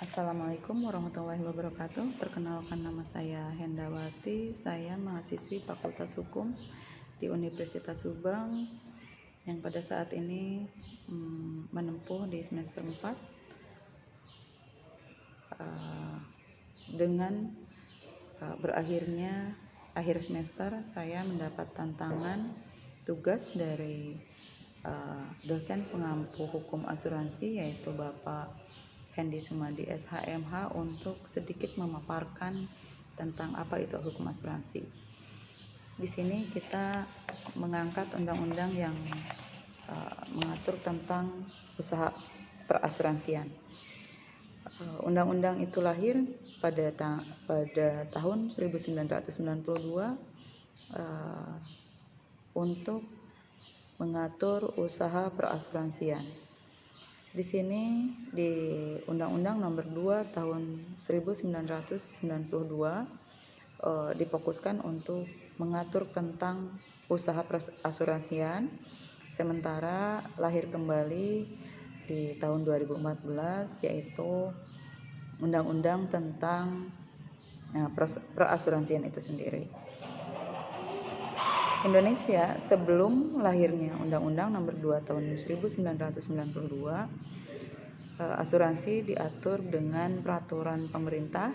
Assalamualaikum warahmatullahi wabarakatuh. Perkenalkan, nama saya Hendawati. Saya mahasiswi Fakultas Hukum di Universitas Subang yang pada saat ini menempuh di semester 4 dengan berakhirnya akhir semester. Saya mendapat tantangan tugas dari dosen pengampu hukum asuransi, yaitu Bapak Hendy Sumadi SHMH, untuk sedikit memaparkan tentang apa itu hukum asuransi. Di sini kita mengangkat undang-undang yang mengatur tentang usaha perasuransian. Undang-undang itu lahir pada tahun 1992 untuk mengatur usaha perasuransian. Di sini di Undang-Undang Nomor 2 Tahun 1992 difokuskan untuk mengatur tentang usaha perasuransian, sementara lahir kembali di tahun 2014 yaitu Undang-Undang tentang perasuransian itu sendiri. Indonesia sebelum lahirnya Undang-Undang Nomor 2 Tahun 1992, asuransi diatur dengan peraturan pemerintah,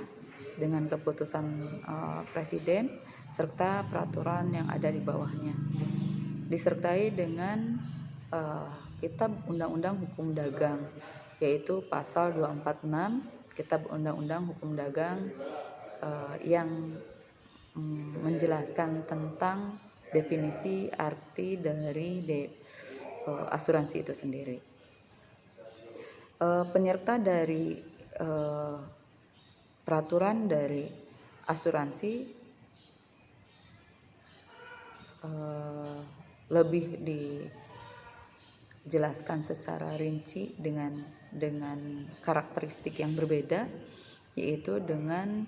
dengan keputusan presiden, serta peraturan yang ada di bawahnya. Disertai dengan Kitab Undang-Undang Hukum Dagang, yaitu pasal 246 Kitab Undang-Undang Hukum Dagang yang menjelaskan tentang definisi arti dari asuransi itu sendiri. Penyerta dari peraturan dari asuransi lebih dijelaskan secara rinci dengan karakteristik yang berbeda, yaitu dengan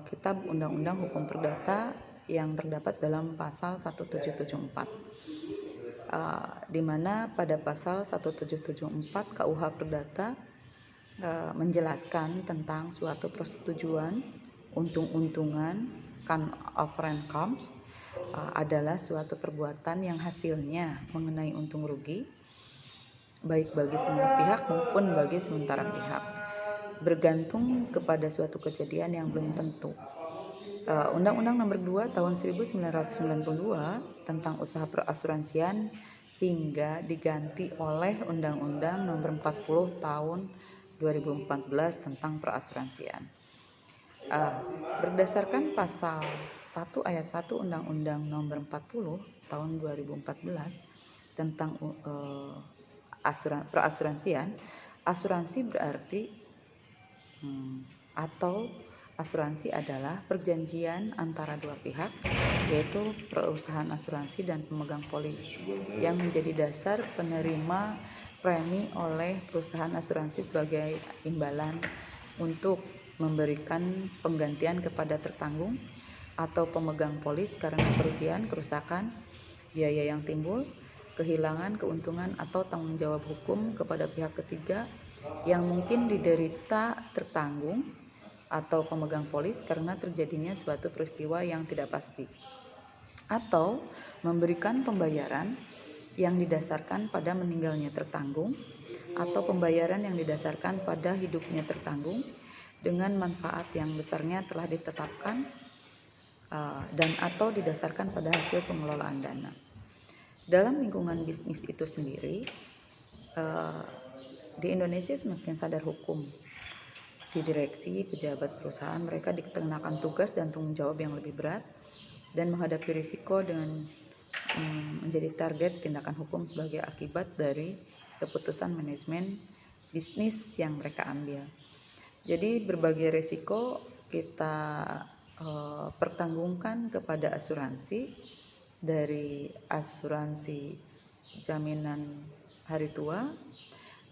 Kitab Undang-Undang Hukum Perdata yang terdapat dalam pasal 1774, di mana pada pasal 1774 KUH Perdata menjelaskan tentang suatu persetujuan untung-untungan, kan offering comes, adalah suatu perbuatan yang hasilnya mengenai untung rugi, baik bagi semua pihak maupun bagi sementara pihak, bergantung kepada suatu kejadian yang belum tentu. Undang-Undang Nomor 2 Tahun 1992 tentang usaha perasuransian hingga diganti oleh Undang-Undang Nomor 40 Tahun 2014 tentang perasuransian. Berdasarkan pasal 1 ayat 1 Undang-Undang Nomor 40 Tahun 2014 tentang perasuransian, asuransi berarti atau asuransi adalah perjanjian antara dua pihak, yaitu perusahaan asuransi dan pemegang polis, yang menjadi dasar penerima premi oleh perusahaan asuransi sebagai imbalan untuk memberikan penggantian kepada tertanggung atau pemegang polis karena kerugian, kerusakan, biaya yang timbul, kehilangan, keuntungan, atau tanggung jawab hukum kepada pihak ketiga yang mungkin diderita tertanggung atau pemegang polis karena terjadinya suatu peristiwa yang tidak pasti, atau memberikan pembayaran yang didasarkan pada meninggalnya tertanggung atau pembayaran yang didasarkan pada hidupnya tertanggung dengan manfaat yang besarnya telah ditetapkan dan atau didasarkan pada hasil pengelolaan dana. Dalam lingkungan bisnis itu sendiri, di Indonesia semakin sadar hukum. Di direksi, pejabat perusahaan, mereka dikenakan tugas dan tanggung jawab yang lebih berat dan menghadapi risiko dengan menjadi target tindakan hukum sebagai akibat dari keputusan manajemen bisnis yang mereka ambil. Jadi berbagai risiko kita pertanggungkan kepada asuransi, dari asuransi jaminan hari tua,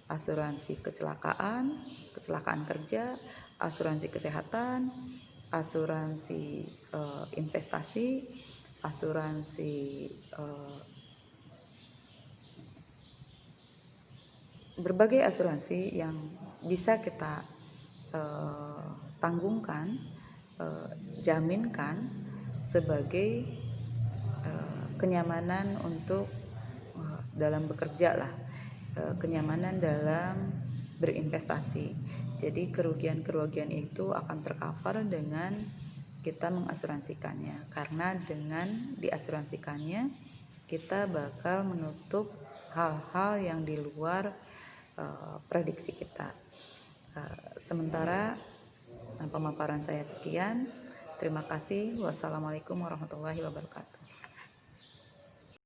asuransi kecelakaan kerja, asuransi kesehatan, asuransi investasi, asuransi berbagai asuransi yang bisa kita tanggungkan, jaminkan sebagai kenyamanan untuk dalam bekerja lah, kenyamanan dalam berinvestasi. Jadi kerugian-kerugian itu akan tercover dengan kita mengasuransikannya, karena dengan diasuransikannya kita bakal menutup hal-hal yang di luar prediksi kita. Sementara pemaparan saya sekian. Terima kasih. Wassalamualaikum warahmatullahi wabarakatuh.